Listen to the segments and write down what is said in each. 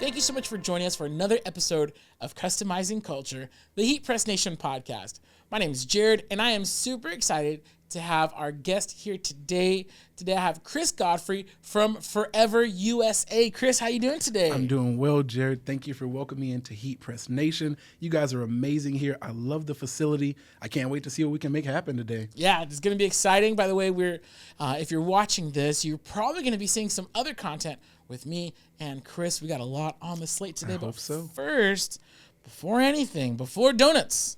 Thank you so much for joining us for another episode of Customizing Culture, the HeatPressNation podcast. My name is Jared, and I am super excited to have our guest here today. Today I have Chris Godfrey from Forever USA. Chris, how you doing today? I'm doing well, Jared. Thank you for welcoming me into HeatPressNation. You guys are amazing here. I love the facility. I can't wait to see what we can make happen today. Yeah, it's going to be exciting. By the way, if you're watching this, you're probably going to be seeing some other content with me and Chris. We got a lot on the slate today. I hope so. First, before anything, before donuts,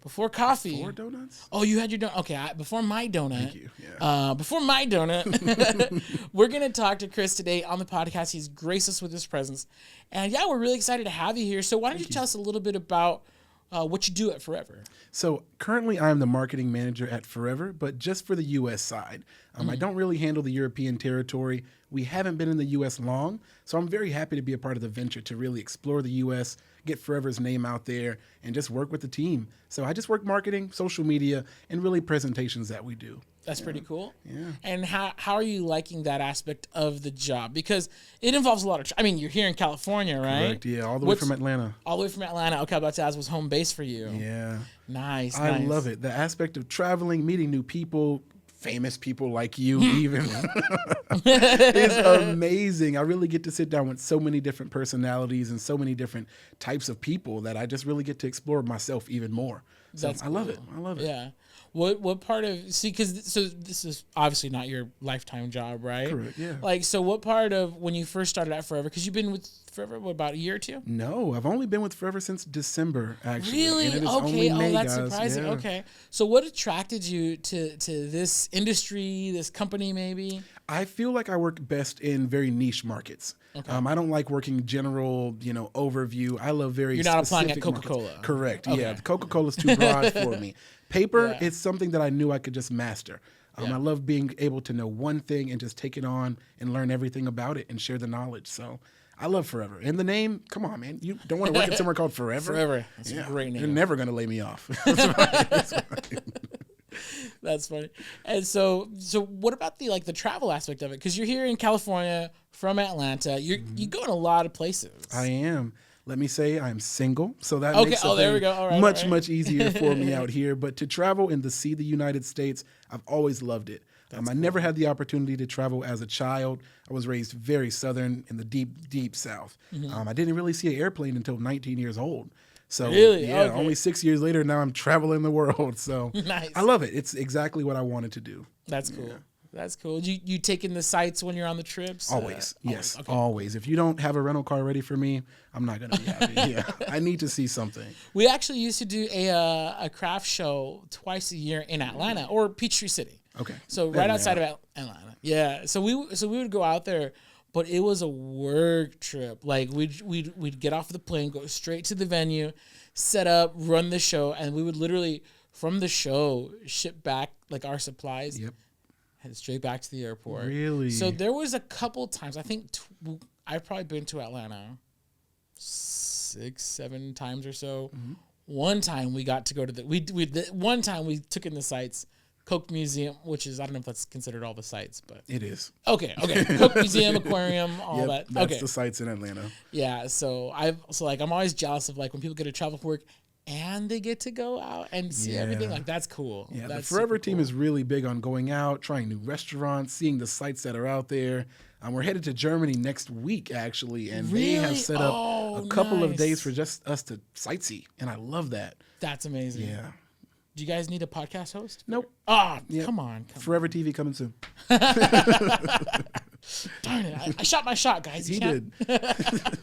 before coffee. Before donuts? Oh, you had your donut. Okay, before my donut. Thank you. Yeah. Before my donut, we're going to talk to Chris today on the podcast. He's graced us with his presence. And yeah, we're really excited to have you here. So why don't you tell us a little bit about what you do at Forever? So currently I'm the marketing manager at Forever, but just for the U.S. side. I don't really handle the European territory. We haven't been in the U.S. long, so I'm very happy to be a part of the venture to really explore the U.S., get Forever's name out there, and just work with the team. So I just work marketing, social media, and really presentations that we do. That's pretty cool. Yeah. And how are you liking that aspect of the job? Because it involves a lot of, you're here in California, right? Correct, yeah, all the way from Atlanta. All the way from Atlanta. Okay, about to ask, was home base for you. Yeah. Nice. I love it. The aspect of traveling, meeting new people, famous people like you even, is amazing. I really get to sit down with so many different personalities and so many different types of people that I just really get to explore myself even more. So I love it. I love it. Yeah. What part of, because this is obviously not your lifetime job, right? Correct, yeah. So what part of when you first started at Forever, because you've been with Forever, about a year or two? No, I've only been with Forever since December, actually. Really? And it is Okay. only May, That's guys. surprising. Yeah. Okay. So what attracted you to this industry, this company maybe? I feel like I work best in very niche markets. Okay. I don't like working general, overview. I love very You're not specific applying at Coca-Cola. markets. Correct. Okay. Yeah, Coca-Cola's too broad for me. Paper, Yeah. it's something that I knew I could just master. I love being able to know one thing and just take it on and learn everything about it and share the knowledge. So I love Forever. And the name, come on, man. You don't want to work at somewhere called Forever? Forever. That's a great name. You're never going to lay me off. That's right. That's funny. And so what about the travel aspect of it? Because you're here in California from Atlanta. You go in a lot of places. I am. Let me say I'm single, so that Okay. makes Oh, there we go. All right. much easier for me out here. But to travel and to see the United States, I've always loved it. I never had the opportunity to travel as a child. I was raised very Southern in the deep, deep South. I didn't really see an airplane until 19 years old. So Really? yeah, Okay. only 6 years later, now I'm traveling the world. So Nice. I love it. It's exactly what I wanted to do. That's cool. That's cool. You taking the sights when you're on the trips? Always. Yes, Okay. always. If you don't have a rental car ready for me, I'm not going to be happy. Yeah, I need to see something. We actually used to do a craft show twice a year in Atlanta or Peachtree City. Okay. So right outside of Atlanta. Yeah. So we would go out there, but it was a work trip. Like we'd get off the plane, go straight to the venue, set up, run the show, and we would literally from the show ship back our supplies. Yep. Head straight back to the airport. Really? So there was a couple times. I think I've probably been to Atlanta 6-7 times or so. One time we got to go to one time we took in the sights, Coke Museum, which is, I don't know if that's considered all the sites, but It is. okay. Coke Museum, aquarium, all that. That's Okay. the sites in Atlanta. Yeah. So I'm always jealous of when people get to travel for work and they get to go out and see everything. That's cool. Yeah, That's the Forever super team cool. is really big on going out, trying new restaurants, seeing the sites that are out there. We're headed to Germany next week, actually, and they have Really? set up Oh, a couple of nice. days for just us to sightsee, and I love that. That's amazing. Yeah. Do you guys need a podcast host? Nope. Ah, Yep. come on. Forever TV coming soon. Darn it. I shot my shot, guys. He You can't- did.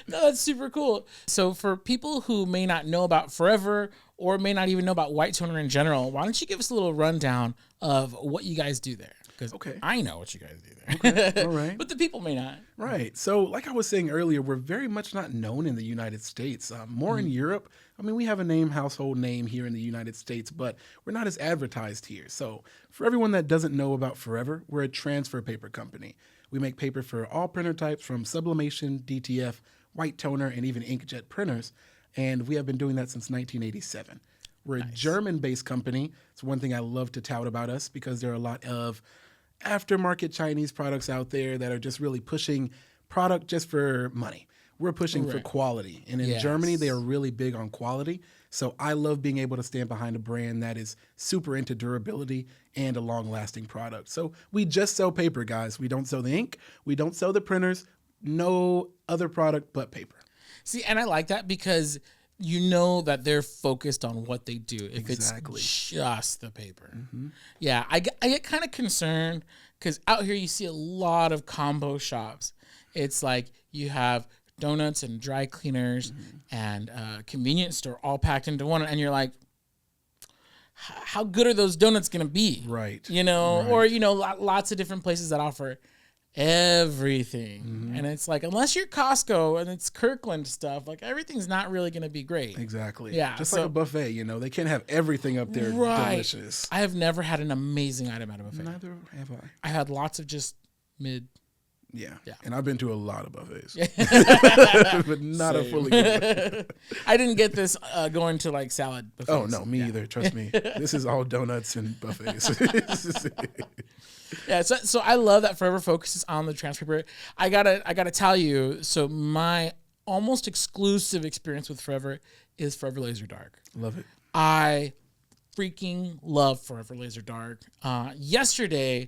No, that's super cool. So for people who may not know about Forever or may not even know about White Toner in general, why don't you give us a little rundown of what you guys do there? Because Okay. I know what you guys do there. All right. But the people may not. Right. So, like I was saying earlier, we're very much not known in the United States. More in Europe. I mean, we have a household name here in the United States, but we're not as advertised here. So, for everyone that doesn't know about Forever, we're a transfer paper company. We make paper for all printer types from sublimation, DTF, white toner, and even inkjet printers. And we have been doing that since 1987. We're a German-based company. It's one thing I love to tout about us because there are a lot of aftermarket Chinese products out there that are just really pushing product just for money. We're pushing for quality. And in Germany, they are really big on quality. So I love being able to stand behind a brand that is super into durability and a long-lasting product. So we just sell paper, guys. We don't sell the ink. We don't sell the printers. No other product but paper. See, and I like that because you know that they're focused on what they do. If it's just the paper. Yeah, I get kind of concerned because out here you see a lot of combo shops. It's like you have donuts and dry cleaners and convenience store all packed into one, and you're like, how good are those donuts going to be? Right. You know, or, you know, lots of different places that offer everything. And it's like, unless you're Costco and it's Kirkland stuff, like everything's not really going to be great. Exactly. Yeah. Just like a buffet, you know, they can't have everything up there delicious. I have never had an amazing item at a buffet. Neither have I. I had lots of just mid. Yeah. And I've been to a lot of buffets, but not Same. a fully good one. I didn't get this going to like salad buffets. Oh, no, me either. Trust me. This is all donuts and buffets. Yeah, so I love that Forever focuses on the transfer paper. I gotta tell you, so my almost exclusive experience with Forever is Forever Laser Dark. Love it. I freaking love Forever Laser Dark. Yesterday,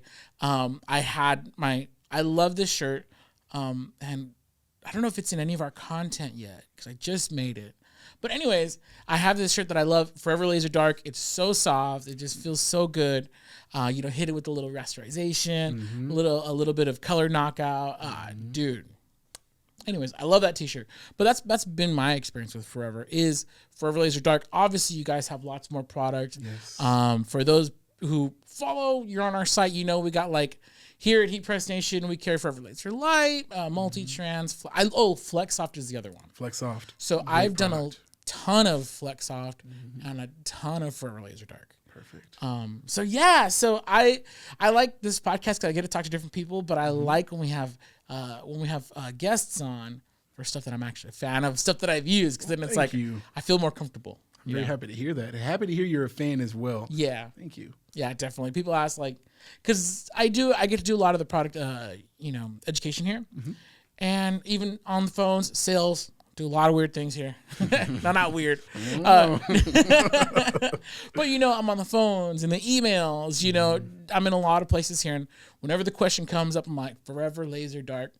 I love this shirt, and I don't know if it's in any of our content yet because I just made it. But anyways, I have this shirt that I love, Forever Laser Dark. It's so soft. It just feels so good. You know, hit it with a little rasterization, a little bit of color knockout. Dude. Anyways, I love that t-shirt. But that's been my experience with Forever Laser Dark. Obviously, you guys have lots more product. Yes. For those who follow, you're on our site, you know we got like here at HeatPressNation, we carry Forever Laser Light, multi-trans. FlexSoft is the other one. FlexSoft. So I've done a ton of FlexSoft and a ton of Forever Laser Dark. Perfect. So yeah, so I like this podcast because I get to talk to different people, but I like when we have guests on for stuff that I'm actually a fan of, stuff that I've used, because then it's like I feel more comfortable. I'm very happy to hear that. Happy to hear you're a fan as well. Yeah. Thank you. Yeah, definitely. People ask like, because I get to do a lot of the product, education here, and even on the phones, sales. Do a lot of weird things here. No, not weird. But, you know, I'm on the phones and the emails. You know, I'm in a lot of places here. And whenever the question comes up, I'm like, Forever Laser Dark.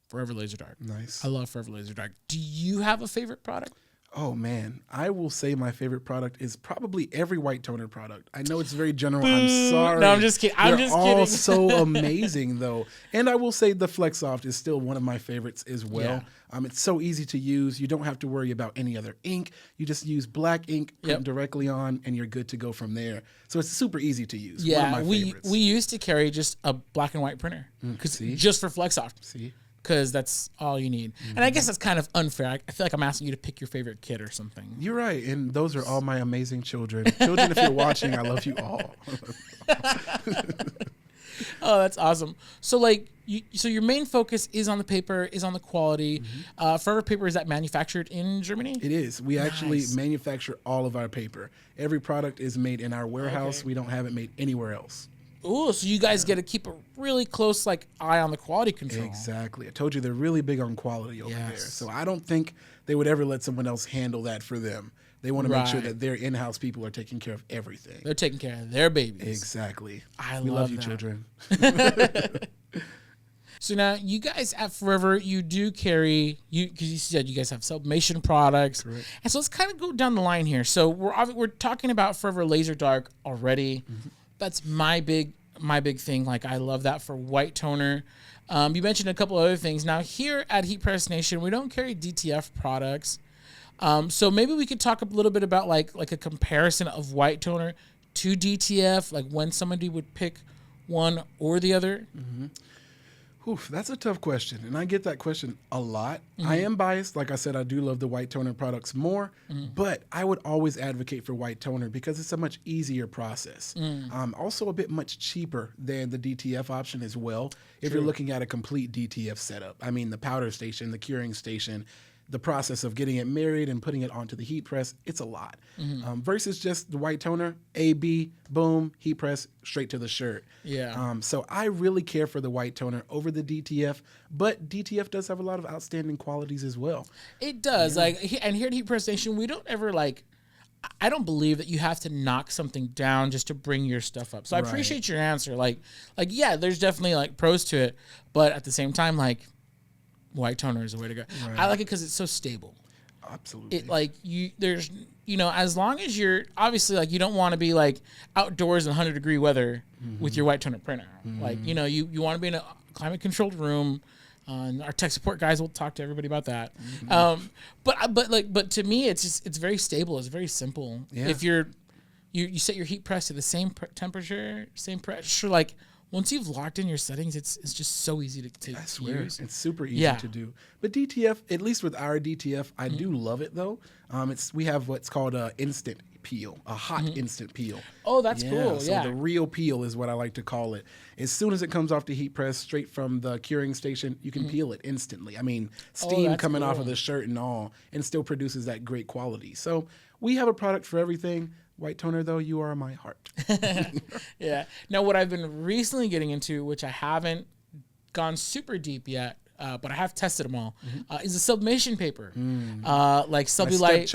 Forever Laser Dark. Nice. I love Forever Laser Dark. Do you have a favorite product? Oh, man. I will say my favorite product is probably every white toner product. I know it's very general. I'm sorry. No, I'm just kidding. They're all so amazing, though. And I will say the FlexSoft is still one of my favorites as well. Yeah. It's so easy to use. You don't have to worry about any other ink. You just use black ink, put it directly on, and you're good to go from there. So it's super easy to use. Yeah, one of my favorites. We used to carry just a black and white printer just for FlexSoft. See? Because that's all you need. And I guess that's kind of unfair. I feel like I'm asking you to pick your favorite kid or something. You're right. And those are all my amazing children. Children, if you're watching, I love you all. Oh, that's awesome. So like, so your main focus is on the paper, is on the quality. Forever Paper, is that manufactured in Germany? It is. We actually manufacture all of our paper. Every product is made in our warehouse. We don't have it made anywhere else. Oh, so you guys get to keep a really close eye on the quality control. Exactly. I told you they're really big on quality over there. So I don't think they would ever let someone else handle that for them. They want to make sure that their in-house people are taking care of everything. They're taking care of their babies. Exactly. We love you, children. So now you guys at Forever, you do carry, because you said you guys have sublimation products. Correct. And so let's kind of go down the line here. So we're talking about Forever Laser Dark already. That's my big thing. Like, I love that for white toner. You mentioned a couple other things. Now here at HeatPressNation, we don't carry DTF products. So maybe we could talk a little bit about like a comparison of white toner to DTF, like when somebody would pick one or the other. Oof, that's a tough question, and I get that question a lot. I am biased. Like I said, I do love the white toner products more, but I would always advocate for white toner because it's a much easier process. Also a bit much cheaper than the DTF option as well. If you're looking at a complete DTF setup, I mean, the powder station, the curing station, the process of getting it married and putting it onto the heat press, it's a lot. Versus just the white toner, A, B, boom, heat press, straight to the shirt. Yeah. So I really care for the white toner over the DTF, but DTF does have a lot of outstanding qualities as well. It does. And here at HeatPressNation, we don't ever I don't believe that you have to knock something down just to bring your stuff up. So I appreciate your answer. Yeah, there's definitely pros to it, but at the same time, white toner is the way to go. Right. I like it because it's so stable. Absolutely. There's as long as you're obviously you don't want to be outdoors in 100-degree weather with your white toner printer. You want to be in a climate controlled room. And our tech support guys will talk to everybody about that. But to me, it's very stable. It's very simple. Yeah. If you set your heat press to the same temperature, same pressure, once you've locked in your settings, it's just so easy to use. It's super easy to do. But DTF, at least with our DTF, I do love it though. We have what's called an instant peel, a hot instant peel. Oh, that's cool. So the real peel is what I like to call it. As soon as it comes off the heat press, straight from the curing station, you can peel it instantly. I mean, steam coming off of the shirt and all, and still produces that great quality. So we have a product for everything. White toner, though, you are my heart. Yeah. Now, what I've been recently getting into, which I haven't gone super deep yet, but I have tested them all, is the sublimation paper. Sublilite.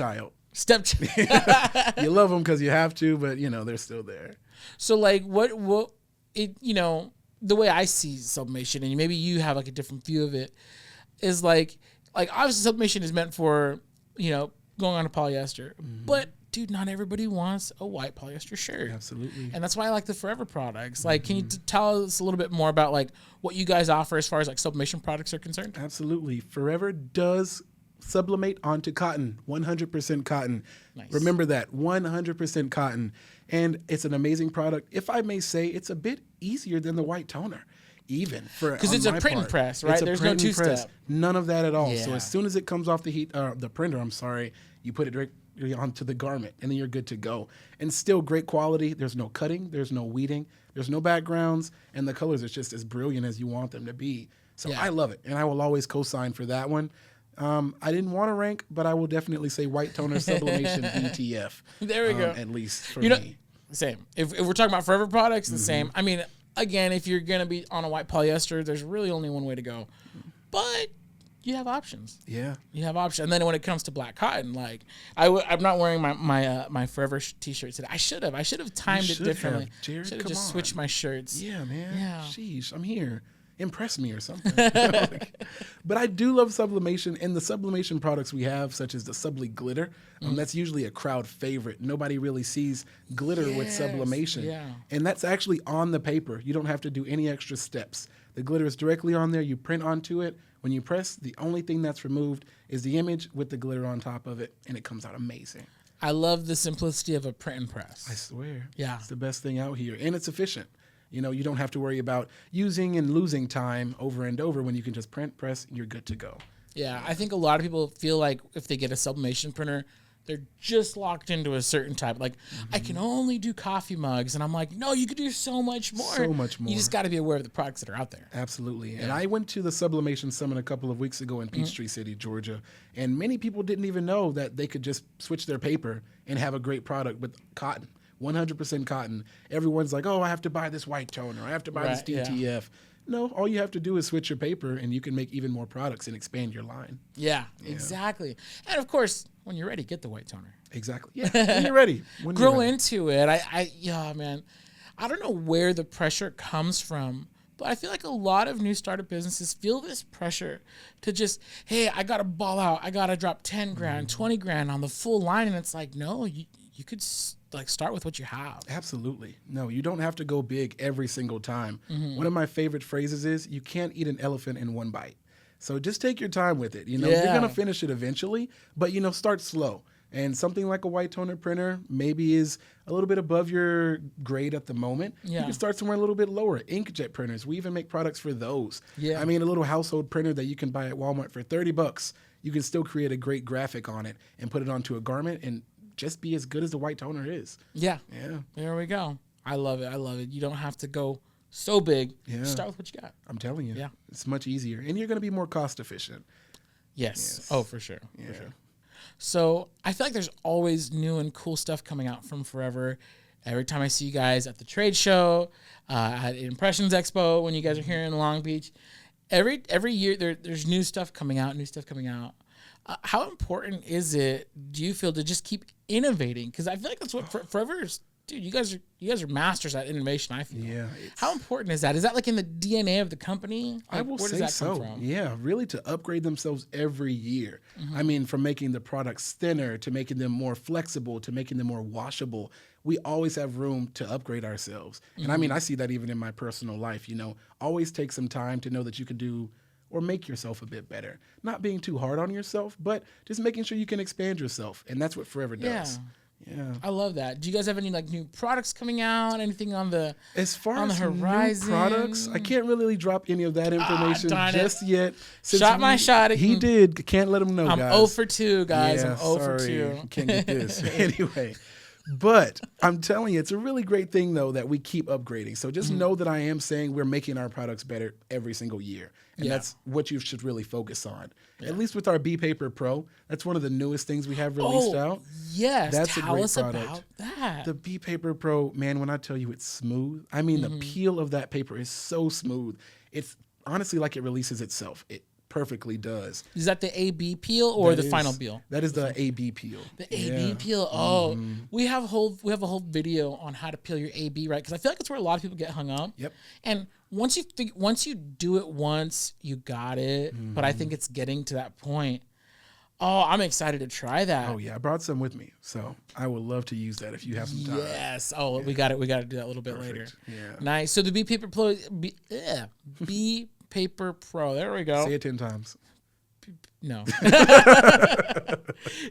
Stepchild. You love them because you have to, but, they're still there. So, the way I see sublimation, and maybe you have a different view of it, is obviously sublimation is meant for, going on a polyester, but dude, not everybody wants a white polyester shirt. Absolutely. And that's why I like the Forever products. Can you tell us a little bit more about what you guys offer as far as sublimation products are concerned? Absolutely. Forever does sublimate onto cotton, 100% cotton. Nice. Remember that, 100% cotton. And it's an amazing product. If I may say, it's a bit easier than the white toner. Even for because it's a print and press, right? There's no two-step. None of that at all. Yeah. So as soon as it comes off the printer, you put it directly onto the garment, and then you're good to go. And still great quality. There's no cutting, there's no weeding, there's no backgrounds, and the colors are just as brilliant as you want them to be. So I love it, and I will always co-sign for that one. I didn't want to rank, but I will definitely say white toner sublimation DTF. There we go. At least for me. Same. If we're talking about Forever products, the same. I mean, again, if you're going to be on a white polyester, there's really only one way to go. But you have options. Yeah. You have options. And then when it comes to black cotton, I'm not wearing my Forever t-shirt today. I should have timed it differently. Jared, should have just switched my shirts. Yeah, man. Yeah. Sheesh, I'm here. Impress me or something. But I do love sublimation, and the sublimation products we have, such as the Subli glitter, that's usually a crowd favorite. Nobody really sees glitter with sublimation. Yeah. And that's actually on the paper. You don't have to do any extra steps. The glitter is directly on there. You print onto it. When you press, the only thing that's removed is the image with the glitter on top of it, and it comes out amazing. I love the simplicity of a print and press. I swear. Yeah. It's the best thing out here, and it's efficient. You don't have to worry about using and losing time over and over when you can just print, press, and you're good to go. Yeah, I think a lot of people feel like if they get a sublimation printer, they're just locked into a certain type. I can only do coffee mugs. And I'm like, no, you could do so much more. So much more. You just got to be aware of the products that are out there. Absolutely. Yeah. And I went to the Sublimation Summit a couple of weeks ago in Peachtree City, Georgia. And many people didn't even know that they could just switch their paper and have a great product with cotton. 100% cotton. Everyone's like, oh, I have to buy this white toner. I have to buy this DTF. Yeah. No, all you have to do is switch your paper, and you can make even more products and expand your line. Yeah, exactly. And, of course, when you're ready, get the white toner. Exactly. Yeah, when you're ready. Grow into it. Man, I don't know where the pressure comes from, but I feel like a lot of new startup businesses feel this pressure to just, hey, I got to ball out. I got to drop 10 grand, 20 grand on the full line. And it's like, no, you could start with what you have. Absolutely. No, you don't have to go big every single time. One of my favorite phrases is, you can't eat an elephant in one bite. So just take your time with it. You're going to finish it eventually, but, start slow. And something like a white toner printer maybe is a little bit above your grade at the moment. Yeah. You can start somewhere a little bit lower. Inkjet printers, we even make products for those. Yeah. I mean, a little household printer that you can buy at Walmart for $30, you can still create a great graphic on it and put it onto a garment and just be as good as the white toner is. Yeah. Yeah. There we go. I love it. You don't have to go so big. Yeah. Start with what you got. I'm telling you. Yeah. It's much easier. And you're going to be more cost efficient. Yes. Oh, for sure. Yeah. For sure. So I feel like there's always new and cool stuff coming out from Forever. Every time I see you guys at the trade show, at Impressions Expo, when you guys are here in Long Beach, every year there's new stuff coming out. How important is it, do you feel, to just keep innovating? Because I feel like that's what Forever is. Dude, you guys are masters at innovation, I feel. Yeah. How important is that? Is that like in the DNA of the company? Like, I will where say does that come so. from? Yeah, really to upgrade themselves every year. I mean, from making the products thinner to making them more flexible to making them more washable. We always have room to upgrade ourselves. And I mean, I see that even in my personal life, always take some time to know that you can do or make yourself a bit better. Not being too hard on yourself, but just making sure you can expand yourself. And that's what Forever does. Yeah. I love that. Do you guys have any like new products coming out? Anything on the As far on as the horizon? new products, I can't really drop any of that information darn just it. yet. Shot my shot. He did. Can't let him know, I'm guys. 0 for 2, guys. Yeah, I'm 0 for sorry. 2. Can't get this. Anyway. But I'm telling you, it's a really great thing, though, that we keep upgrading. So just know that I am saying we're making our products better every single year. And that's what you should really focus on. At least with our B Paper Pro, that's one of the newest things we have released out. Yes. That's Tell a great us product. about that. The B Paper Pro, man, when I tell you it's smooth, I mean, the peel of that paper is so smooth. It's honestly like it releases itself. It perfectly does. Is that the AB peel or That the is- final peel? That is the AB peel. The AB peel. Oh, we have a whole video on how to peel your AB, right? Because I feel like it's where a lot of people get hung up. Yep. And once you do it once, you got it. But I think it's getting to that point. Oh, I'm excited to try that. Oh yeah, I brought some with me, so I would love to use that if you have some time. Yes. Oh, we got it. We got to do that a little bit later. Yeah. Nice. So the B Paper Pro, B Paper Pro. There we go. Say it 10 times. No.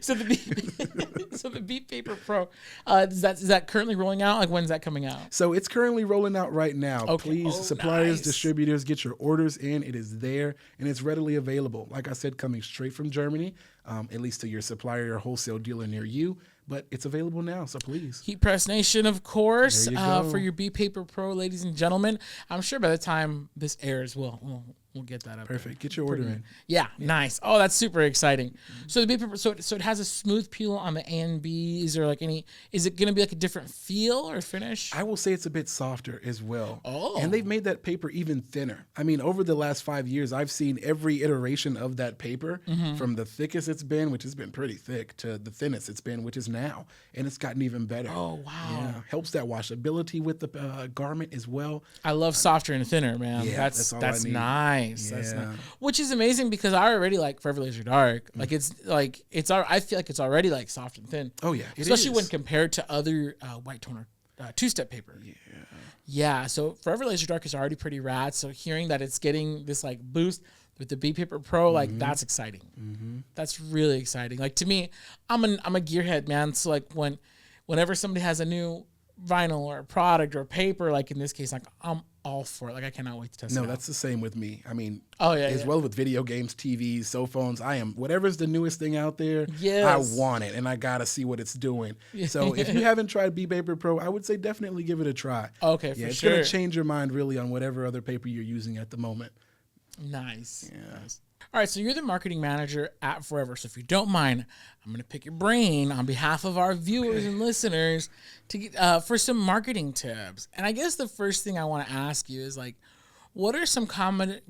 So the B Paper Pro, is that currently rolling out? Like, when's that coming out? So it's currently rolling out right now. Okay. Please, Oh, suppliers, nice. distributors, get your orders in. It is there and it's readily available. Like I said, coming straight from Germany, at least to your supplier or wholesale dealer near you. But it's available now, so please. HeatPressNation, of course, There you go. for your B Paper Pro, ladies and gentlemen. I'm sure by the time this airs, we'll get that up. Perfect. Get your order in. Yeah, nice. Oh, that's super exciting. So the B Paper, so it has a smooth peel on the A and B. Is there like is it going to be like a different feel or finish? I will say it's a bit softer as well. Oh. And they've made that paper even thinner. I mean, over the last 5 years, I've seen every iteration of that paper from the thickest it's been, which has been pretty thick, to the thinnest it's been, which is now. And it's gotten even better. Oh, wow. Yeah. Helps that washability with the garment as well. I love softer and thinner, man. Yeah, that's that's all I need. nice. That's Yeah. nice. Which is amazing because I already like Forever Laser Dark. Like I feel like it's already like soft and thin. Oh, yeah. It Especially is. when compared to other white toner two-step paper. Yeah. So Forever Laser Dark is already pretty rad. So hearing that it's getting this like boost with the B Paper Pro, like that's exciting. That's really exciting. Like to me, I'm a gearhead, man. So like whenever somebody has a new vinyl or a product or paper, like in this case, like I'm all for it. Like I cannot wait to test it No, out. that's the same with me. I mean, yeah. well with video games, TVs, cell phones. I am whatever's the newest thing out there. Yes. I want it, and I gotta see what it's doing. So if you haven't tried B Paper Pro, I would say definitely give it a try. Okay, Yeah, for it's sure. gonna change your mind really on whatever other paper you're using at the moment. Nice. Nice. All right, so you're the marketing manager at Forever. So if you don't mind, I'm going to pick your brain on behalf of our viewers and listeners to get for some marketing tips. And I guess the first thing I want to ask you is like, what are some common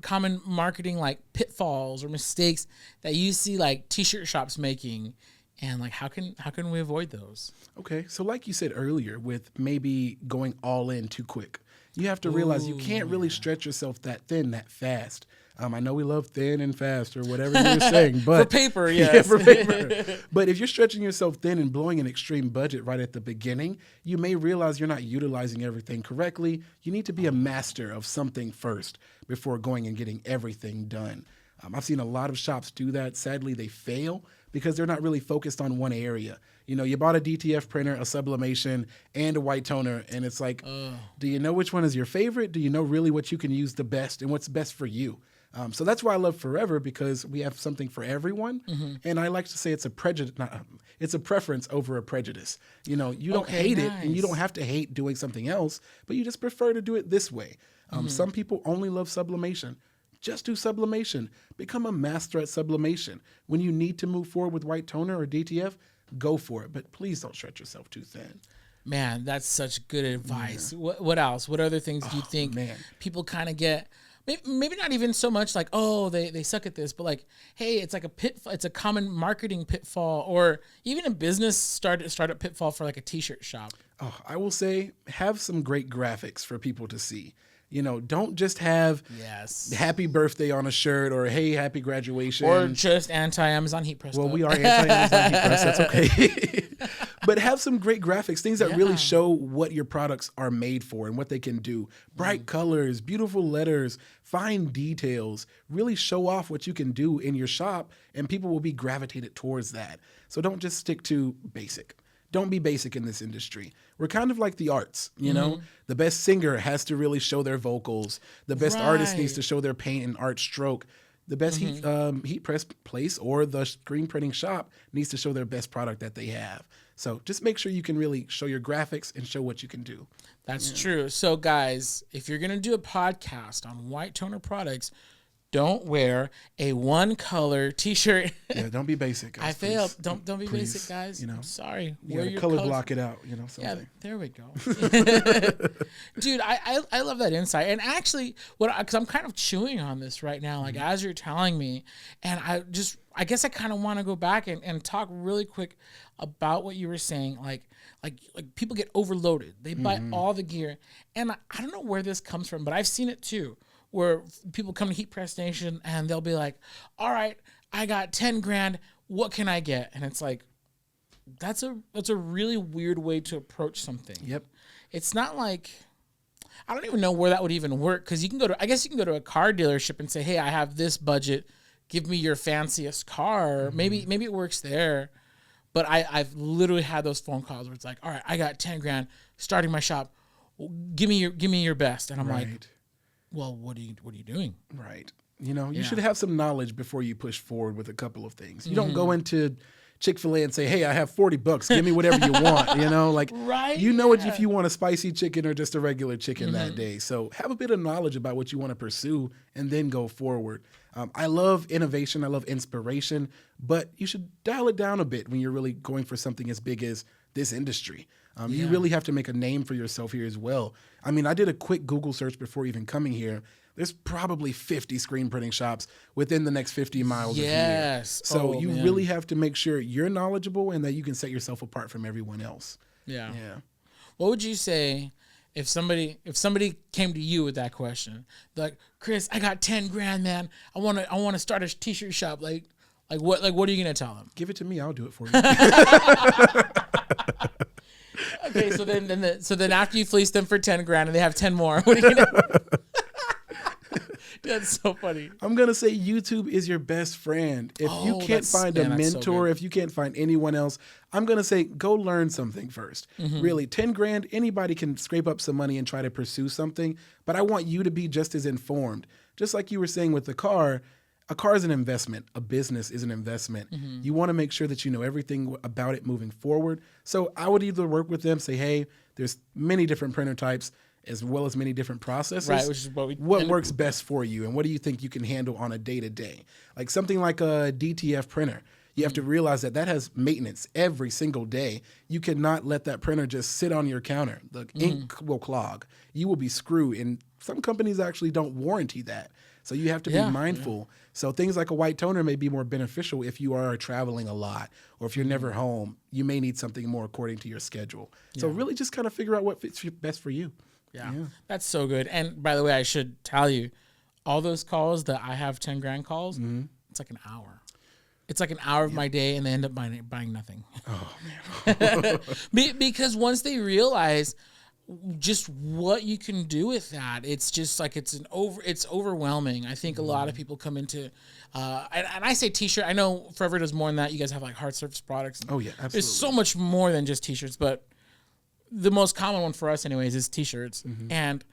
marketing like pitfalls or mistakes that you see like t-shirt shops making, and like how can we avoid those? Okay, so like you said earlier, with maybe going all in too quick, you have to realize you can't really stretch yourself that thin that fast. I know we love thin and fast or whatever you were saying, but For paper, yes. yeah, for paper. But if you're stretching yourself thin and blowing an extreme budget right at the beginning, you may realize you're not utilizing everything correctly. You need to be a master of something first before going and getting everything done. I've seen a lot of shops do that. Sadly, they fail because they're not really focused on one area. You know, you bought a DTF printer, a sublimation, and a white toner, and it's like, do you know which one is your favorite? Do you know really what you can use the best and what's best for you? So that's why I love Forever, because we have something for everyone. And I like to say it's a prejudice, it's a preference over a prejudice. You know, you don't hate it, and you don't have to hate doing something else, but you just prefer to do it this way. Some people only love sublimation. just do sublimation. Become a master at sublimation. When you need to move forward with white toner or DTF, go for it. But please don't stretch yourself too thin. Man, that's such good advice. What else? What other things do you think people kind of get? Maybe not even so much like, oh, they suck at this, but like, hey, it's like a pitfall. It's a common marketing pitfall, or even a business startup pitfall for like a t-shirt shop. Oh, I will say, have some great graphics for people to see. Don't just have happy birthday on a shirt or hey, happy graduation. Or just anti-Amazon Heat Press. Well, we are anti-Amazon Heat Press. That's okay. But have some great graphics, things that really show what your products are made for and what they can do. Bright colors, beautiful letters, fine details. Really show off what you can do in your shop, and people will be gravitated towards that. So don't just stick to basic. Don't be basic in this industry. We're kind of like the arts, The best singer has to really show their vocals. The best artist needs to show their paint and art stroke. The best heat press place or the screen printing shop needs to show their best product that they have. So just make sure you can really show your graphics and show what you can do. That's true. So guys, if you're going to do a podcast on white toner products, don't wear a one color t-shirt. Yeah, don't be basic, guys. I failed. Don't be basic, guys. I'm sorry. You gotta color block it out, something. Yeah, there we go. Dude, I love that insight. And actually, because I'm kind of chewing on this right now, like as you're telling me, and I guess I kind of want to go back and talk really quick about what you were saying. Like people get overloaded. They buy all the gear. And I don't know where this comes from, but I've seen it too, where people come to HeatPressNation and they'll be like, all right, I got 10 grand. What can I get? And it's like, that's a really weird way to approach something. Yep. It's not like, I don't even know where that would even work. Cause you can go to a car dealership and say, hey, I have this budget. Give me your fanciest car. Maybe it works there. But I've literally had those phone calls where it's like, all right, I got 10 grand starting my shop. Give me your best. And I'm like, well, what are you doing? Right. You should have some knowledge before you push forward with a couple of things. You don't go into Chick-fil-A and say, hey, I have $40. Give me whatever you want. If you want a spicy chicken or just a regular chicken that day. So have a bit of knowledge about what you want to pursue and then go forward. I love innovation. I love inspiration, but you should dial it down a bit when you're really going for something as big as this industry. You really have to make a name for yourself here as well. I mean, I did a quick Google search before even coming here. There's probably 50 screen printing shops within the next 50 miles of here. So you really have to make sure you're knowledgeable and that you can set yourself apart from everyone else. Yeah. What would you say if somebody came to you with that question? Like, Chris, I got 10 grand, man. I want to start a t-shirt shop. Like what are you going to tell them? Give it to me. I'll do it for you. Okay, so then after you fleece them for 10 grand and they have 10 more, what are you gonna do? That's so funny. I'm gonna say YouTube is your best friend. If you can't find a mentor, if you can't find anyone else, I'm gonna say go learn something first. Really, 10 grand, anybody can scrape up some money and try to pursue something. But I want you to be just as informed. Just like you were saying with the car. A car is an investment. A business is an investment. You want to make sure that you know everything about it moving forward. So I would either work with them, say, hey, there's many different printer types as well as many different processes. Right, which is what works best for you and what do you think you can handle on a day-to-day? Like something like a DTF printer. You have to realize that has maintenance every single day. You cannot let that printer just sit on your counter. The ink will clog. You will be screwed. And some companies actually don't warranty that. So you have to be mindful. So things like a white toner may be more beneficial if you are traveling a lot or if you're never home. You may need something more according to your schedule. So really just kind of figure out what fits best for you. Yeah, that's so good. And by the way, I should tell you, all those calls that I have 10 grand calls, it's like an hour. It's like an hour of my day, and they end up buying nothing. Oh, man. Because once they realize just what you can do with that, it's just like it's overwhelming. I think a lot of people come into, and I say t-shirt. I know Forever does more than that. You guys have like hard surface products. Oh yeah, absolutely. There's so much more than just t-shirts, but the most common one for us, anyways, is t-shirts. And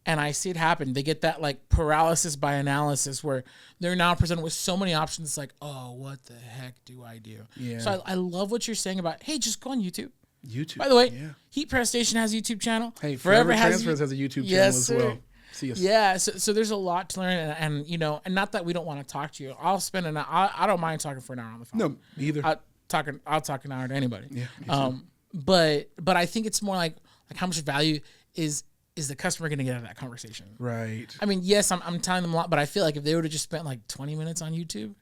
I see it happen. They get that like paralysis by analysis where they're now presented with so many options. It's like, oh, what the heck do I do? Yeah. So I love what you're saying about, hey, just go on YouTube. YouTube. By the way, HeatPressNation has a YouTube channel. Hey, Forever Transfers has a YouTube channel as well. See us. Yeah, so there's a lot to learn, and and not that we don't want to talk to you. I'll spend an hour. I don't mind talking for an hour on the phone. No, me either. I'll talk an hour to anybody. Yeah, me too. But I think it's more like how much value is the customer going to get out of that conversation? Right. I mean, yes, I'm telling them a lot, but I feel like if they would have just spent like 20 minutes on YouTube,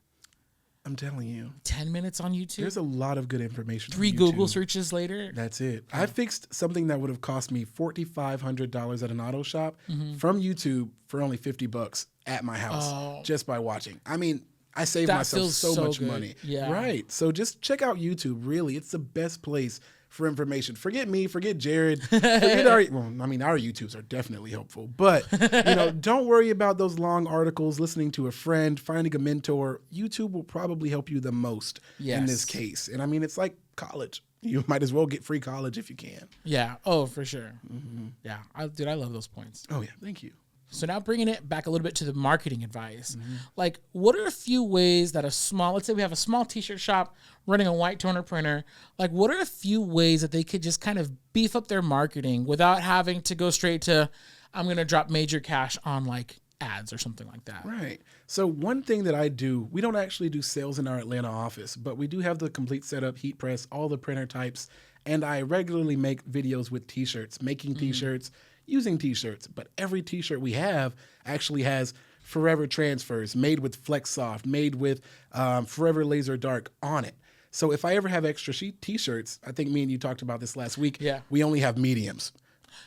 I'm telling you, 10 minutes on YouTube, there's a lot of good information. 3 on YouTube. Google searches later. That's it. I fixed something that would have cost me $4,500 at an auto shop from YouTube for only $50 at my house just by watching. I mean, I saved That myself feels so so much good. money. Yeah. Right. So just check out YouTube. Really, it's the best place for information. Forget me, forget Jared, forget our YouTubes are definitely helpful, but don't worry about those long articles, listening to a friend, finding a mentor. YouTube will probably help you the most in this case. And I mean, it's like college. You might as well get free college if you can. Yeah. Oh, for sure. Yeah. I love those points. Oh yeah. Thank you. So now bringing it back a little bit to the marketing advice, like what are a few ways that let's say we have a small t-shirt shop running a white toner printer, like what are a few ways that they could just kind of beef up their marketing without having to go straight to, I'm going to drop major cash on like ads or something like that? Right. So one thing that I do, we don't actually do sales in our Atlanta office, but we do have the complete setup, heat press, all the printer types, and I regularly make videos with t-shirts, making t-shirts, using t-shirts, but every t-shirt we have actually has forever transfers made with Flex Soft, made with Forever Laser Dark on it. So if I ever have extra t-shirts, I think me and you talked about this last week, we only have mediums.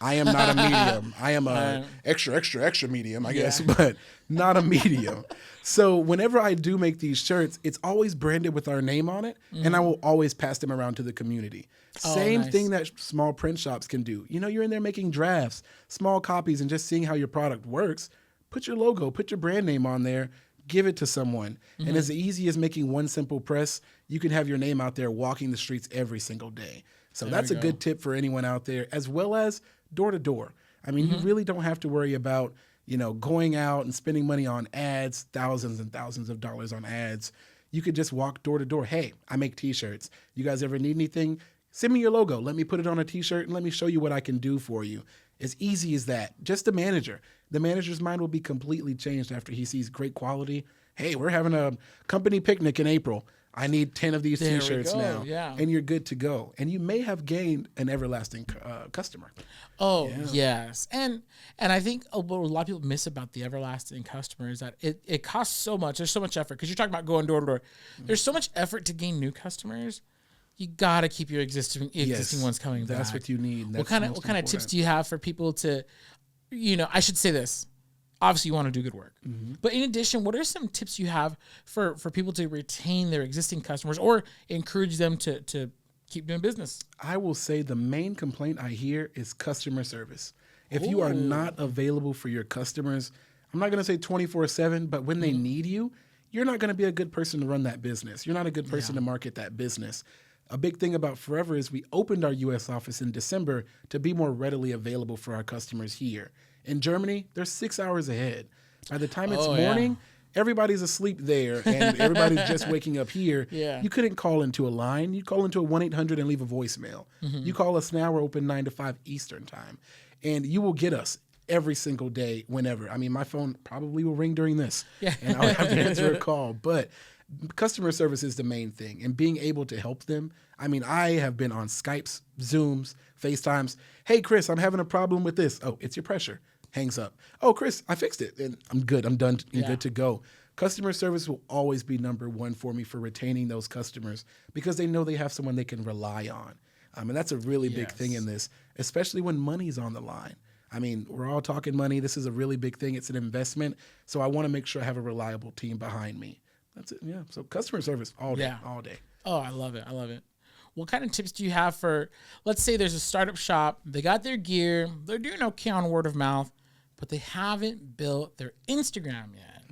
I am not a medium. I am a extra medium, I guess, but not a medium. So whenever I do make these shirts, it's always branded with our name on it, and I will always pass them around to the community. Same thing that small print shops can do. You're in there making drafts, small copies, and just seeing how your product works. Put your logo, put your brand name on there, give it to someone. And as easy as making one simple press, you can have your name out there walking the streets every single day. So that's a good tip for anyone out there, as well as door to door. I mean, you really don't have to worry about, going out and spending money on ads, thousands and thousands of dollars on ads. You could just walk door to door. Hey, I make t-shirts. You guys ever need anything? Send me your logo. Let me put it on a t-shirt and let me show you what I can do for you. As easy as that. Just a manager. The manager's mind will be completely changed after he sees great quality. Hey, we're having a company picnic in April. I need 10 of these t-shirts now. Yeah. And you're good to go. And you may have gained an everlasting customer. Oh, yes. And I think what a lot of people miss about the everlasting customer is that it costs so much. There's so much effort. Because you're talking about going door to door. There's so much effort to gain new customers. You got to keep your existing ones coming back. That's what you need. What kind of tips do you have for people to, I should say this. Obviously, you want to do good work. But in addition, what are some tips you have for people to retain their existing customers or encourage them to keep doing business? I will say the main complaint I hear is customer service. If you are not available for your customers, I'm not going to say 24/7, but when they need you, you're not going to be a good person to run that business. You're not a good person to market that business. A big thing about Forever is we opened our U.S. office in December to be more readily available for our customers here. In Germany, they're 6 hours ahead. By the time it's morning, everybody's asleep there, and everybody's just waking up here. You couldn't call into a line. You call into a 1-800 and leave a voicemail. You call us now. We're open 9 to 5 Eastern time, and you will get us every single day whenever. I mean, my phone probably will ring during this, and I'll have to answer a call, but customer service is the main thing, and being able to help them. I mean, I have been on Skypes, Zooms, FaceTimes. Hey, Chris, I'm having a problem with this. Oh, it's your pressure. Hangs up. Oh, Chris, I fixed it, and I'm good. I'm done. I'm good to go. Customer service will always be number one for me for retaining those customers because they know they have someone they can rely on. And that's a really big thing in this, especially when money's on the line. I mean, we're all talking money. This is a really big thing. It's an investment. So I want to make sure I have a reliable team behind me. That's it. Yeah. So customer service all day, all day. Oh, I love it. I love it. What kind of tips do you have for, let's say there's a startup shop, they got their gear, they're doing okay on word of mouth, but they haven't built their Instagram yet.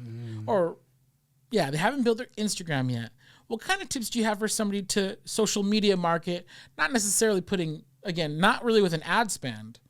They haven't built their Instagram yet. What kind of tips do you have for somebody to social media market, not necessarily putting, again, not really with an ad spend,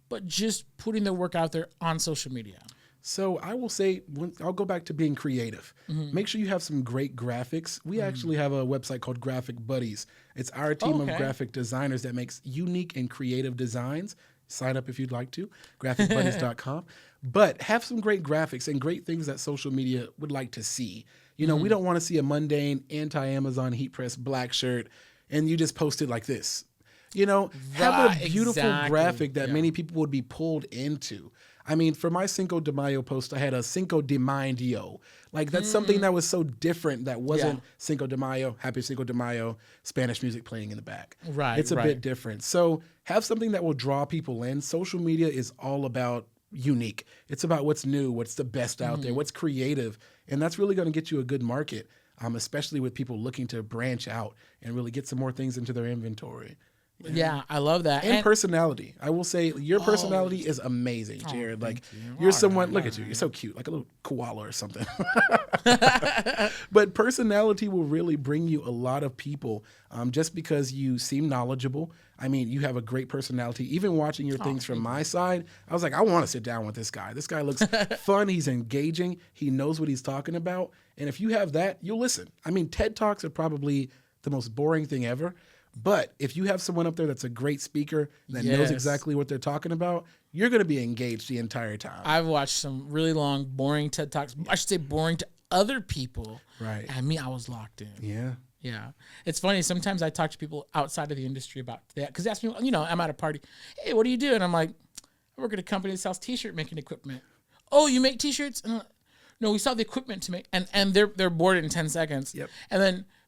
but just putting their work out there on social media? So I will say, I'll go back to being creative. Make sure you have some great graphics. We actually have a website called Graphic Buddies. It's our team of graphic designers that makes unique and creative designs Sign up if you'd like to, graphicbuddies.com. But have some great graphics and great things that social media would like to see. You know, we don't want to see a mundane anti-Amazon heat press black shirt and you just post it like this. You know, have a beautiful graphic that many people would be pulled into. I mean, for my Cinco de Mayo post, I had a Cinco de Mayo. Like, that's something that was so different that wasn't Cinco de Mayo, Happy Cinco de Mayo, Spanish music playing in the back. Right, it's a bit different. So have something that will draw people in. Social media is all about unique. It's about what's new, what's the best out there, what's creative. And that's really going to get you a good market, especially with people looking to branch out and really get some more things into their inventory. Yeah, I love that. And personality. I will say your personality is amazing, Jared. Like, you're someone, look at you. You're so cute, like a little koala or something. But personality will really bring you a lot of people just because you seem knowledgeable. I mean, you have a great personality. Even watching your things from my side, I was like, I want to sit down with this guy. This guy looks fun. He's engaging. He knows what he's talking about. And if you have that, you'll listen. I mean, TED Talks are probably the most boring thing ever. But if you have someone up there that's a great speaker that knows exactly what they're talking about, you're going to be engaged the entire time. I've watched some really long, boring TED Talks. I should say boring to other people. Right. And me, I was locked in. Yeah. Yeah. It's funny. Sometimes I talk to people outside of the industry about that. Because they ask me, you know, I'm at a party. Hey, what do you do? And I'm like, I work at a company that sells T-shirt making equipment. Oh, you make T-shirts? No, we sell the equipment to make. And they're bored in 10 seconds. Yep.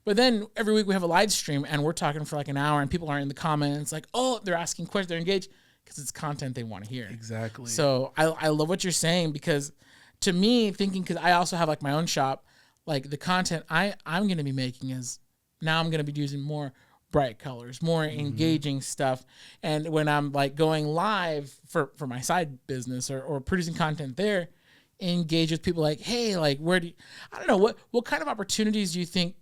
But then every week we have a live stream and we're talking for like an hour and people aren't in the comments like, oh, they're asking questions, they're engaged because it's content they want to hear. Exactly. So I love what you're saying because to me, thinking, because I also have like my own shop, like the content I'm going to be making is now I'm going to be using more bright colors, more engaging stuff. And when I'm like going live for my side business or producing content there, engage with people like, hey, like I don't know, what kind of opportunities do you think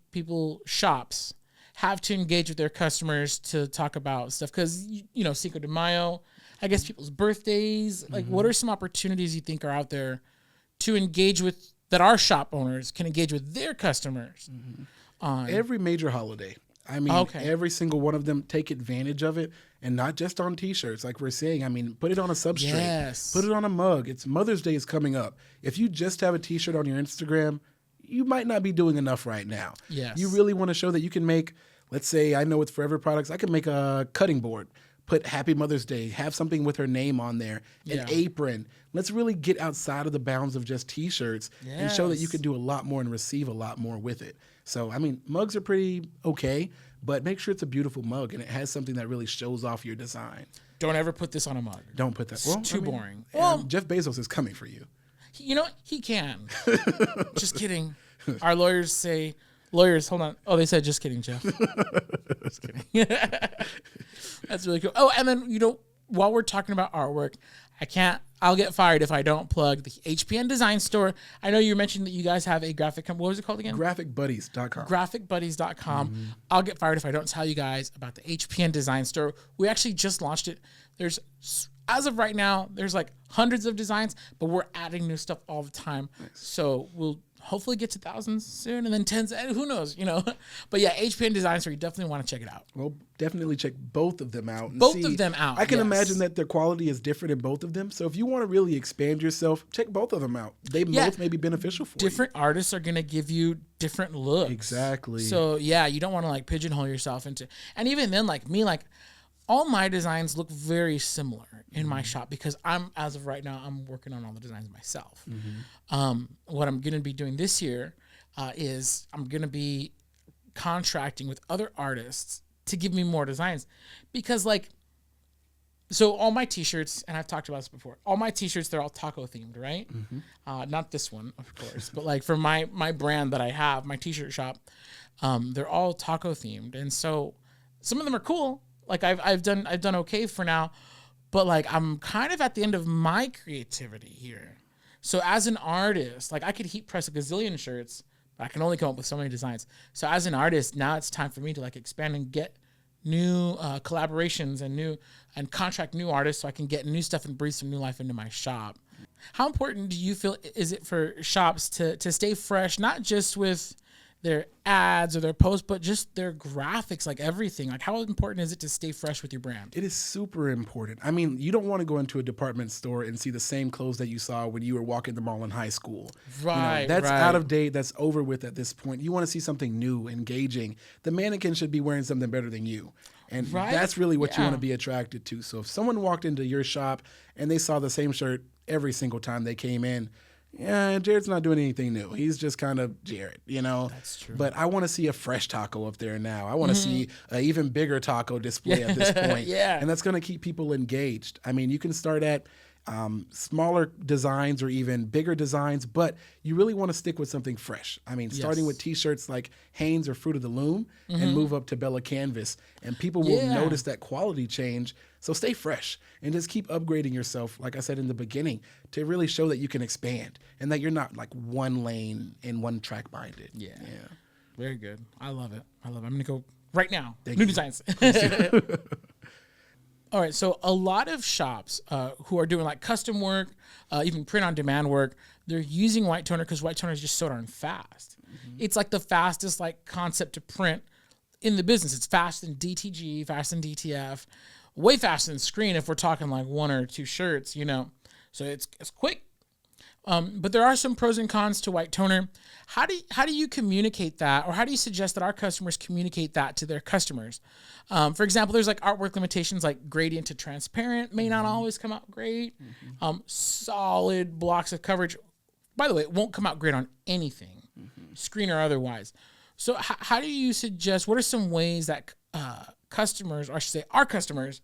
shops have to engage with their customers to talk about stuff? Because, you know, Cinco de Mayo, I guess people's birthdays, like what are some opportunities you think are out there to engage with, that our shop owners can engage with their customers on? Every major holiday. I mean, every single one of them, take advantage of it, and not just on T-shirts, like we're saying. I mean, put it on a substrate, put it on a mug. It's Mother's Day is coming up. If you just have a T-shirt on your Instagram, you might not be doing enough right now. Yes. You really want to show that you can make, let's say, I know with Forever Products, I can make a cutting board, put Happy Mother's Day, have something with her name on there, an apron. Let's really get outside of the bounds of just T-shirts and show that you can do a lot more and receive a lot more with it. So, I mean, mugs are pretty okay, but make sure it's a beautiful mug and it has something that really shows off your design. Don't ever put this on a mug. Don't put that. It's too boring. Well, Jeff Bezos is coming for you. You know, he can. Just kidding. Our lawyers, hold on. Oh, they said, just kidding, Jeff. Just kidding. That's really cool. Oh, and then, you know, while we're talking about artwork, I'll get fired if I don't plug the HPN Design Store. I know you mentioned that you guys have a graphic company. What was it called again? GraphicBuddies.com. GraphicBuddies.com. I'll get fired if I don't tell you guys about the HPN Design Store. We actually just launched it. As of right now, there's like hundreds of designs, but we're adding new stuff all the time. Nice. So we'll hopefully get to thousands soon and then tens, and who knows, you know. But yeah, HPN Design Store, you definitely want to check it out. Well, definitely check both of them out. I can imagine that their quality is different in both of them. So if you want to really expand yourself, check both of them out. They both may be beneficial for you. Different artists are going to give you different looks. Exactly. So yeah, you don't want to like pigeonhole yourself into, and even then, like me, like all my designs look very similar in my shop because as of right now, I'm working on all the designs myself. What I'm going to be doing this year is I'm going to be contracting with other artists to give me more designs because so all my T-shirts, and I've talked about this before, all my T-shirts, they're all taco themed, right? Not this one, of course, but like for my brand that I have, my T-shirt shop, they're all taco themed. And so some of them are cool. Like I've done okay for now, but like I'm kind of at the end of my creativity here. So as an artist, like I could heat press a gazillion shirts, but I can only come up with so many designs. So as an artist, now it's time for me to like expand and get new collaborations and contract new artists so I can get new stuff and breathe some new life into my shop. How important do you feel is it for shops to stay fresh, not just with their ads or their posts, but just their graphics, like everything. Like, how important is it to stay fresh with your brand? It is super important. I mean, you don't want to go into a department store and see the same clothes that you saw when you were walking the mall in high school. Right, That's right. out of date. That's over with at this point. You want to see something new, engaging. The mannequin should be wearing something better than you. And Right? that's really what you Yeah. want to be attracted to. So if someone walked into your shop and they saw the same shirt every single time they came in, yeah, Jared's not doing anything new. He's just kind of Jared, That's true. But I want to see a fresh taco up there now. I want to see an even bigger taco display at this point. Yeah. And that's going to keep people engaged. I mean, you can start at smaller designs or even bigger designs, but you really want to stick with something fresh. I mean, starting with t-shirts like Hanes or Fruit of the Loom and move up to Bella Canvas, and people will Yeah. notice that quality change. So stay fresh and just keep upgrading yourself, like I said in the beginning, to really show that you can expand and that you're not like one lane and one track minded. Yeah. Very good. I love it. I'm going to go right now. Thank New you. designs. All right. So a lot of shops who are doing like custom work, even print on demand work, they're using white toner because white toner is just so darn fast. It's like the fastest like concept to print in the business. It's faster than DTG, faster than DTF, way faster than screen if we're talking like one or two shirts, So it's quick. But there are some pros and cons to white toner. How do you communicate that, or how do you suggest that our customers communicate that to their customers? For example, there's like artwork limitations, like gradient to transparent may not always come out great. Solid blocks of coverage, by the way, it won't come out great on anything, screen or otherwise. So how do you suggest? What are some ways that customers, or I should say, our customers,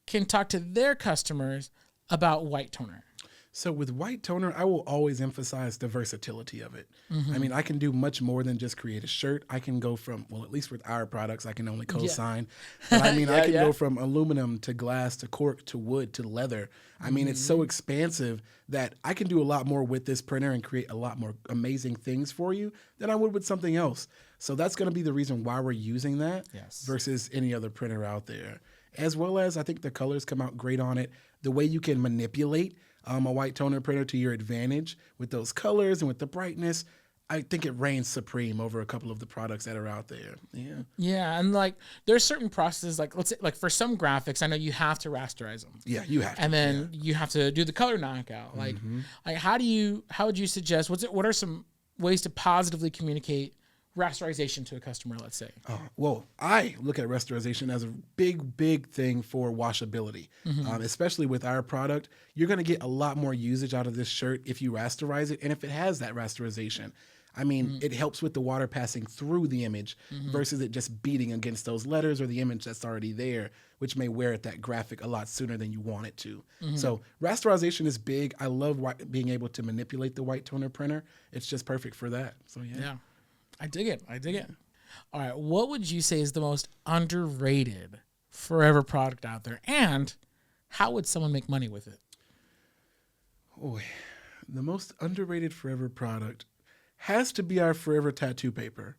can talk to their customers about white toner? So with white toner, I will always emphasize the versatility of it. I mean, I can do much more than just create a shirt. I can go from, well, at least with our products, I can only co-sign. But I mean, I can go from aluminum to glass to cork to wood to leather. I mean, it's so expansive that I can do a lot more with this printer and create a lot more amazing things for you than I would with something else. So that's going to be the reason why we're using that versus any other printer out there. As well as I think the colors come out great on it. The way you can manipulate a white toner printer to your advantage with those colors and with the brightness, I think it reigns supreme over a couple of the products that are out there. Yeah, and like there's certain processes, like let's say, like for some graphics, I know you have to rasterize them. Yeah, you have to. And then you have to do the color knockout. Like how would you suggest? What are some ways to positively communicate rasterization to a customer? Let's say. Well, I look at rasterization as a big thing for washability, especially with our product. You're going to get a lot more usage out of this shirt if you rasterize it, and if it has that rasterization. I mean, it helps with the water passing through the image versus it just beating against those letters or the image that's already there, which may wear at that graphic a lot sooner than you want it to. So rasterization is big. I love being able to manipulate the white toner printer. It's just perfect for that. So yeah. I dig it. All right. What would you say is the most underrated forever product out there? And how would someone make money with it? Oh, the most underrated forever product has to be our forever tattoo paper.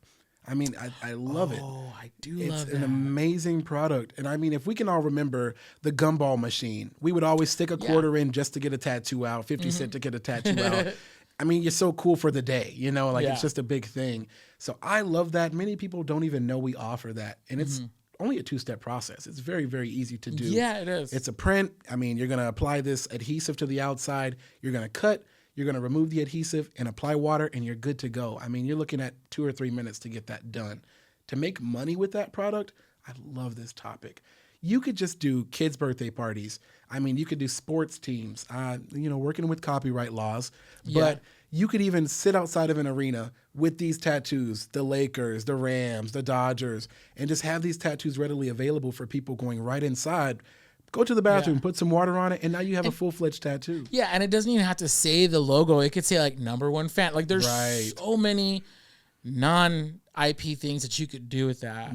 I mean, I love it. Oh, I do love it. It's an amazing product. And I mean, if we can all remember the gumball machine, we would always stick a quarter in just to get a tattoo out, 50 cents to get a tattoo out. I mean, you're so cool for the day, it's just a big thing. So I love that. Many people don't even know we offer that. And it's only a 2-step process. It's very, very easy to do. Yeah, it is. It's a print. I mean, you're going to apply this adhesive to the outside. You're going to cut. You're going to remove the adhesive and apply water, and you're good to go. I mean, you're looking at 2 or 3 minutes to get that done. To make money with that product, I love this topic. You could just do kids' birthday parties. I mean, you could do sports teams, working with copyright laws. But you could even sit outside of an arena with these tattoos, the Lakers, the Rams, the Dodgers, and just have these tattoos readily available for people going right inside. Go to the bathroom, put some water on it, and now you have a full-fledged tattoo. Yeah, and it doesn't even have to say the logo. It could say like #1 fan. Like there's so many non-IP things that you could do with that.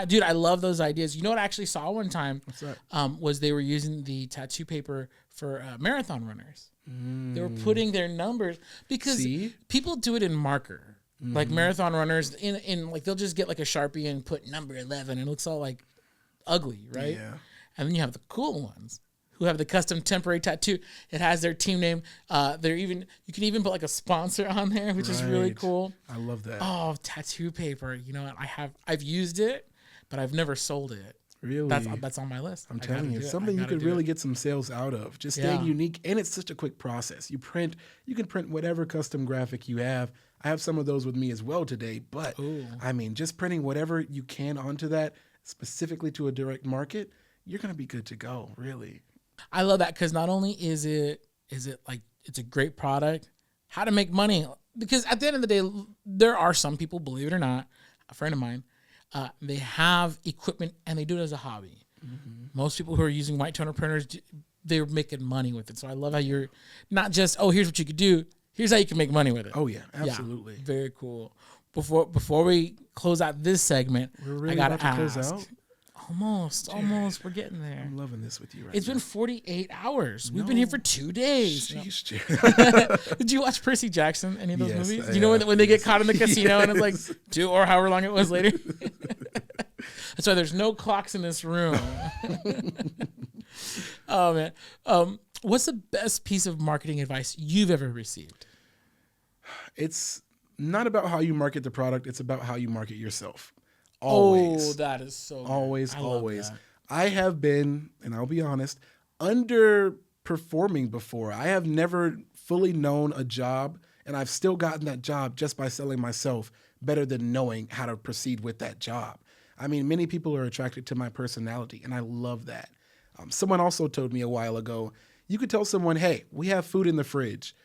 Dude, I love those ideas. You know what I actually saw one time? What's that? Was they were using the tattoo paper for marathon runners. They were putting their numbers because people do it in marker. Like marathon runners in like they'll just get like a Sharpie and put number 11 and it looks all like ugly, right? Yeah. And then you have the cool ones who have the custom temporary tattoo. It has their team name. You can even put like a sponsor on there, which is really cool. I love that. Oh, tattoo paper. You know what? I've used it, but I've never sold it. Really? That's on my list. I'm telling you, something you could really get some sales out of. Just staying unique, and it's such a quick process. You can print whatever custom graphic you have. I have some of those with me as well today, but I mean, just printing whatever you can onto that, specifically to a direct market, you're going to be good to go, really. I love that because not only is it like it's a great product, how to make money. Because at the end of the day, there are some people, believe it or not, a friend of mine, they have equipment and they do it as a hobby. Mm-hmm. Most people who are using white toner printers, they're making money with it. So I love how you're not just, here's what you could do. Here's how you can make money with it. Oh, yeah, absolutely. Yeah, very cool. Before we close out this segment, I got to ask. Close out? Almost. We're getting there. I'm loving this with you right It's now. been 48 hours. We've been here for 2 days. Jeez, Did you watch Percy Jackson, any of those movies? Do you know when they get caught in the casino and it's like 2 or however long it was later? That's why there's no clocks in this room. Oh, man. What's the best piece of marketing advice you've ever received? It's not about how you market the product. It's about how you market yourself. Always. Oh, that is so good. Always. I have been, and I'll be honest, underperforming before. I have never fully known a job, and I've still gotten that job just by selling myself better than knowing how to proceed with that job. I mean, many people are attracted to my personality, and I love that. Someone also told me a while ago, you could tell someone, hey, we have food in the fridge,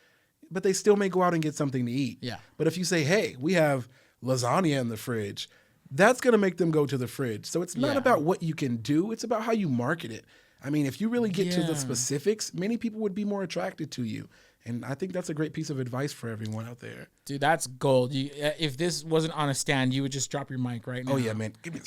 but they still may go out and get something to eat. Yeah. But if you say, hey, we have lasagna in the fridge, that's going to make them go to the fridge. So it's not about what you can do. It's about how you market it. I mean, if you really get to the specifics, many people would be more attracted to you. And I think that's a great piece of advice for everyone out there. Dude, that's gold. If this wasn't on a stand, you would just drop your mic right now. Oh, yeah, man. Give me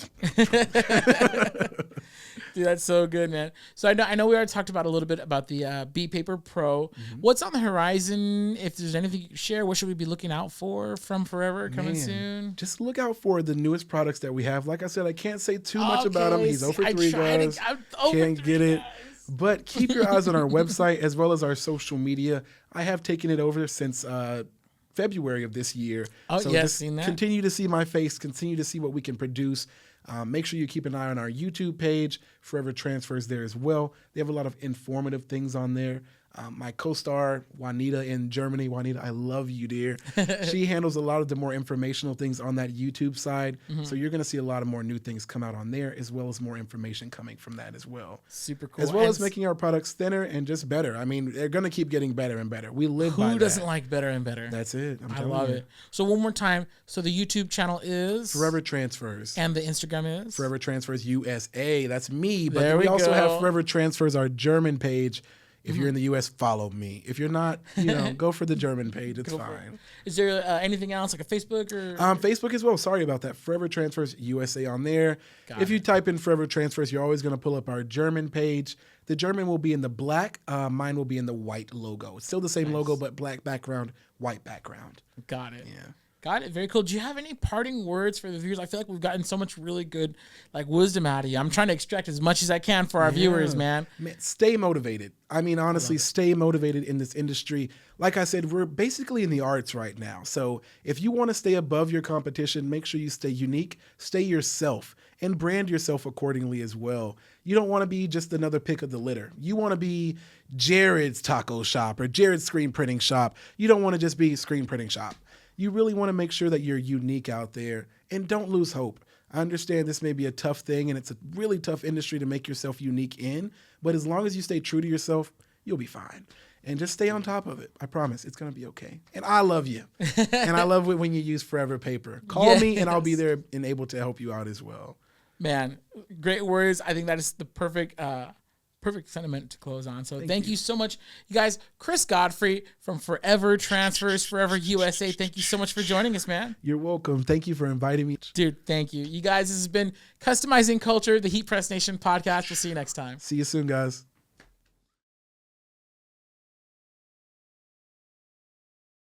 Dude, that's so good, man. So I know we already talked about a little bit about the Beat Paper Pro. Mm-hmm. What's on the horizon? If there's anything you can share, what should we be looking out for from Forever coming soon? Just look out for the newest products that we have. Like I said, I can't say too much about him. He's 0 for 3, guys. Can't get it. But keep your eyes on our website as well as our social media. I have taken it over since February of this year. Oh, so yes, seen that. Continue to see my face, continue to see what we can produce. Make sure you keep an eye on our YouTube page. Forever Transfers there as well. They have a lot of informative things on there. My co-star, Juanita in Germany. Juanita, I love you, dear. She handles a lot of the more informational things on that YouTube side. Mm-hmm. So you're going to see a lot of more new things come out on there, as well as more information coming from that as well. Super cool. As well as making our products thinner and just better. I mean, they're going to keep getting better and better. We live by that. Who doesn't like better and better? That's it. I love it. So one more time. So the YouTube channel is? Forever Transfers. And the Instagram is? Forever Transfers USA. That's me. But there we also go. have Forever Transfers, our German page. If you're in the U.S., follow me. If you're not, go for the German page. It's fine. Is there anything else, like a Facebook or? Facebook as well. Sorry about that. Forever Transfers USA on there. If you type in Forever Transfers, you're always going to pull up our German page. The German will be in the black. Mine will be in the white logo. It's still the same logo, but black background, white background. Got it. Yeah. Got it. Very cool. Do you have any parting words for the viewers? I feel like we've gotten so much really good wisdom out of you. I'm trying to extract as much as I can for our viewers, man. Stay motivated. I mean, honestly, stay motivated in this industry. Like I said, we're basically in the arts right now. So if you want to stay above your competition, make sure you stay unique, stay yourself, and brand yourself accordingly as well. You don't want to be just another pick of the litter. You want to be Jared's taco shop or Jared's screen printing shop. You don't want to just be screen printing shop. You really want to make sure that you're unique out there, and don't lose hope. I understand this may be a tough thing, and it's a really tough industry to make yourself unique in, but as long as you stay true to yourself, you'll be fine. And just stay on top of it. I promise it's going to be okay. And I love you. And I love it when you use Forever Paper. Call me, and I'll be there and able to help you out as well. Man, great words. I think that is the perfect sentiment to close on. So thank you so much, you guys. Chris Godfrey from Forever Transfers, Forever USA. Thank you so much for joining us, man. You're welcome. Thank you for inviting me. Dude, thank you. You guys, this has been Customizing Culture, the Heat Press Nation podcast. We'll see you next time. See you soon, guys.